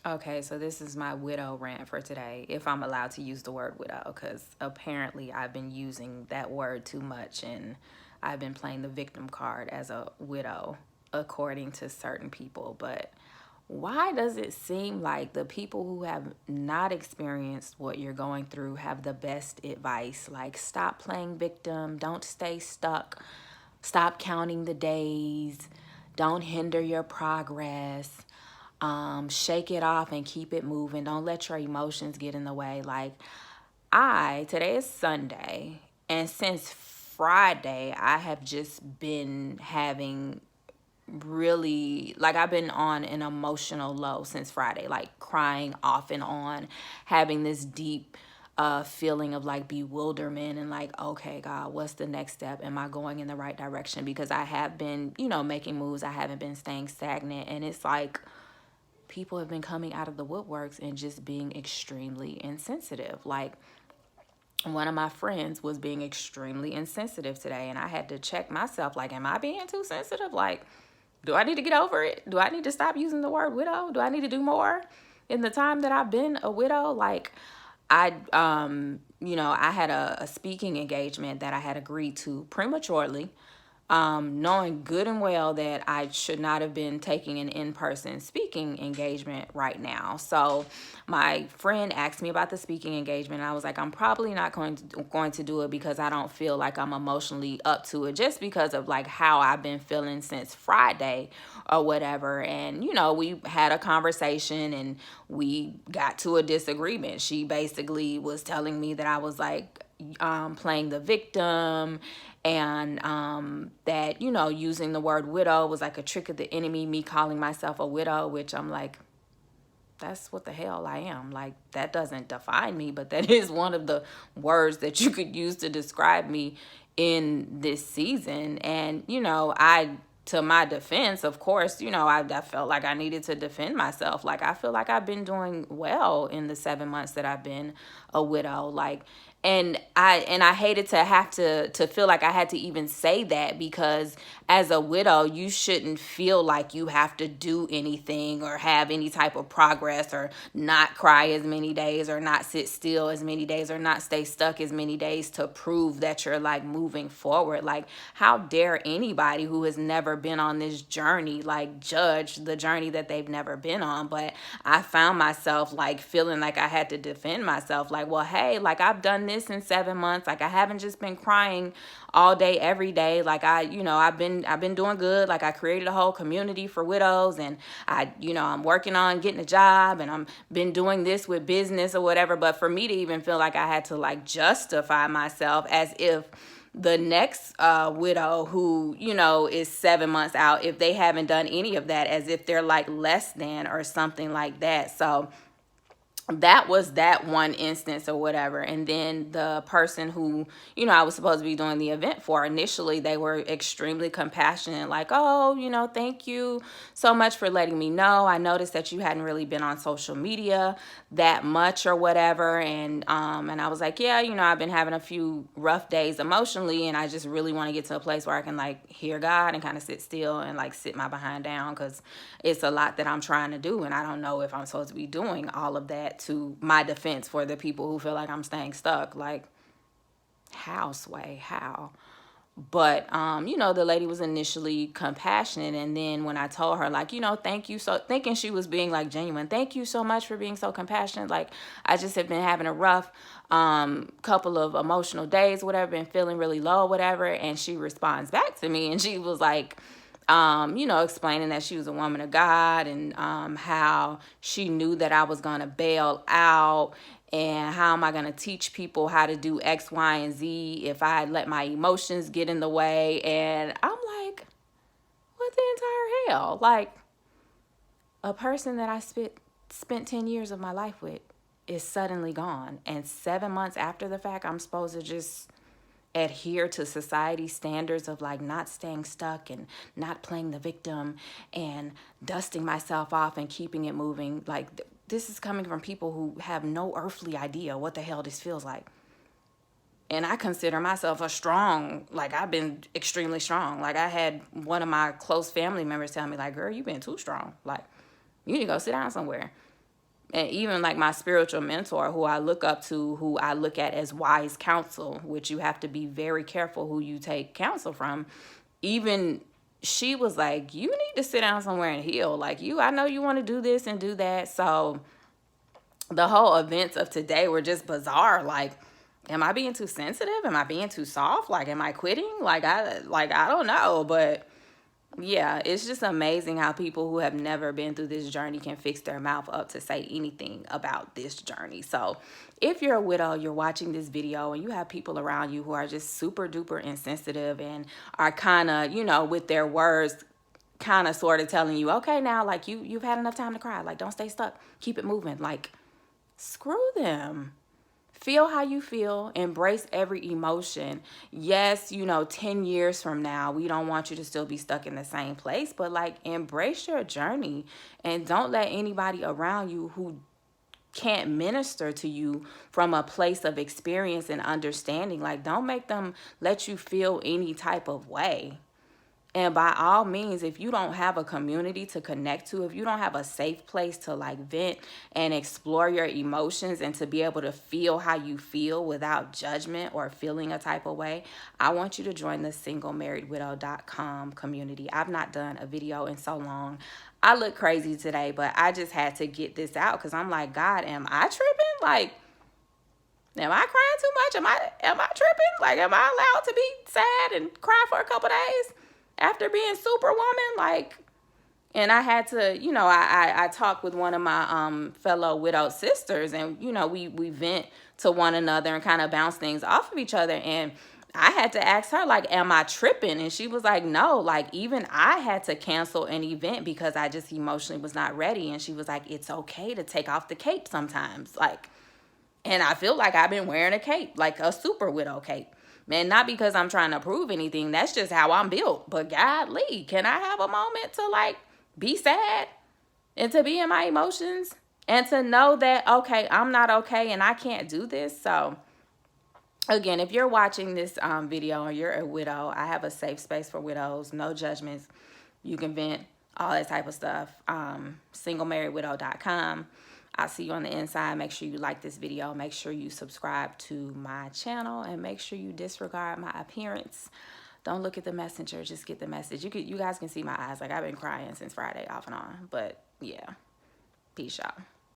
Okay, so this is my widow rant for today, if I'm allowed to use the word widow, because apparently I've been using that word too much and I've been playing the victim card as a widow, according to certain people. But why does it seem like the people who have not experienced what you're going through have the best advice? Like, stop playing victim, don't stay stuck, stop counting the days, don't hinder your progress, shake it off and keep it moving. Don't let your emotions get in the way. Like, today is Sunday, and since Friday, I have just been having really, like, I've been on an emotional low since Friday, like crying off and on, having this deep feeling of like bewilderment and like, okay, God, what's the next step? Am I going in the right direction? Because I have been, making moves. I haven't been staying stagnant. And it's like, people have been coming out of the woodworks and just being extremely insensitive. Like, one of my friends was being extremely insensitive today, and I had to check myself, like, am I being too sensitive? Like, do I need to get over it? Do I need to stop using the word widow? Do I need to do more in the time that I've been a widow? Like, I had a speaking engagement that I had agreed to prematurely, knowing good and well that I should not have been taking an in-person speaking engagement right now. So my friend asked me about the speaking engagement, and I was like, I'm probably not going to do it because I don't feel like I'm emotionally up to it, just because of like how I've been feeling since Friday or whatever. And we had a conversation and we got to a disagreement. She basically was telling me that I was like playing the victim, and that using the word widow was like a trick of the enemy, me calling myself a widow, which I'm like, that's what the hell I am. Like, that doesn't define me, but that is one of the words that you could use to describe me in this season. And I, to my defense, of course, I felt like I needed to defend myself. Like, I feel like I've been doing well in the 7 months that I've been a widow. Like, and I hated to have to feel like I had to even say that, because as a widow, you shouldn't feel like you have to do anything or have any type of progress, or not cry as many days, or not sit still as many days, or not stay stuck as many days to prove that you're like moving forward. Like, how dare anybody who has never been on this journey like judge the journey that they've never been on? But I found myself like feeling like I had to defend myself, like, well, hey, like, I've done this in 7 months. Like, I haven't just been crying all day every day. Like, I've been doing good. Like, I created a whole community for widows, and I'm working on getting a job, and I'm been doing this with business or whatever. But for me to even feel like I had to like justify myself as if the next widow who is 7 months out, if they haven't done any of that, as if they're like less than or something like that. So that was that one instance or whatever. And then the person who I was supposed to be doing the event for, initially they were extremely compassionate, like, oh, thank you so much for letting me know. I noticed that you hadn't really been on social media that much or whatever. And I was like, yeah, I've been having a few rough days emotionally, and I just really want to get to a place where I can like hear God and kind of sit still and like sit my behind down, because it's a lot that I'm trying to do, and I don't know if I'm supposed to be doing all of that. To my defense, for the people who feel like I'm staying stuck, like, how, Sway, how? But the lady was initially compassionate, and then when I told her, like, thank you, so thinking she was being like genuine, thank you so much for being so compassionate, like, I just have been having a rough couple of emotional days, whatever, been feeling really low, whatever. And she responds back to me, and she was like, explaining that she was a woman of God, and how she knew that I was going to bail out, and how am I going to teach people how to do X, Y, and Z if I let my emotions get in the way. And I'm like, what the entire hell? Like, a person that I spent 10 years of my life with is suddenly gone. And 7 months after the fact, I'm supposed to just adhere to society standards of like not staying stuck and not playing the victim and dusting myself off and keeping it moving. Like, this is coming from people who have no earthly idea what the hell this feels like. And I consider myself a strong, like, I've been extremely strong. Like, I had one of my close family members tell me, like, girl, you've been too strong. Like, you need to go sit down somewhere. And even like my spiritual mentor, who I look up to, who I look at as wise counsel, which you have to be very careful who you take counsel from, even she was like, you need to sit down somewhere and heal. Like, I know you want to do this and do that. So the whole events of today were just bizarre. Like, am I being too sensitive? Am I being too soft? Like, am I quitting? I don't know. But yeah, it's just amazing how people who have never been through this journey can fix their mouth up to say anything about this journey. So if you're a widow, you're watching this video and you have people around you who are just super duper insensitive and are kind of, with their words, kind of sort of telling you, okay, now, like, you've had enough time to cry. Like, don't stay stuck. Keep it moving. Like, screw them. Feel how you feel. Embrace every emotion. Yes, 10 years from now, we don't want you to still be stuck in the same place, but like, embrace your journey and don't let anybody around you who can't minister to you from a place of experience and understanding. Like, don't make them let you feel any type of way. And by all means, if you don't have a community to connect to, if you don't have a safe place to like vent and explore your emotions and to be able to feel how you feel without judgment or feeling a type of way, I want you to join the singlemarriedwidow.com community. I've not done a video in so long. I look crazy today, but I just had to get this out because I'm like, God, am I tripping? Like, am I crying too much? Am I tripping? Like, am I allowed to be sad and cry for a couple days after being superwoman? Like, and I had to, I talked with one of my fellow widowed sisters, and we vent to one another and kind of bounce things off of each other. And I had to ask her, like, am I tripping? And she was like, no. Like, even I had to cancel an event because I just emotionally was not ready. And she was like, it's okay to take off the cape sometimes. Like, and I feel like I've been wearing a cape, like a super widow cape. Man, not because I'm trying to prove anything. That's just how I'm built. But godly, can I have a moment to like be sad and to be in my emotions and to know that, okay, I'm not okay and I can't do this. So again, if you're watching this video and you're a widow, I have a safe space for widows, no judgments. You can vent, all that type of stuff. Singlemarriedwidow.com. I'll see you on the inside. Make sure you like this video. Make sure you subscribe to my channel and make sure you disregard my appearance. Don't look at the messenger. Just get the message. You guys can see my eyes. Like, I've been crying since Friday off and on. But yeah, peace, y'all.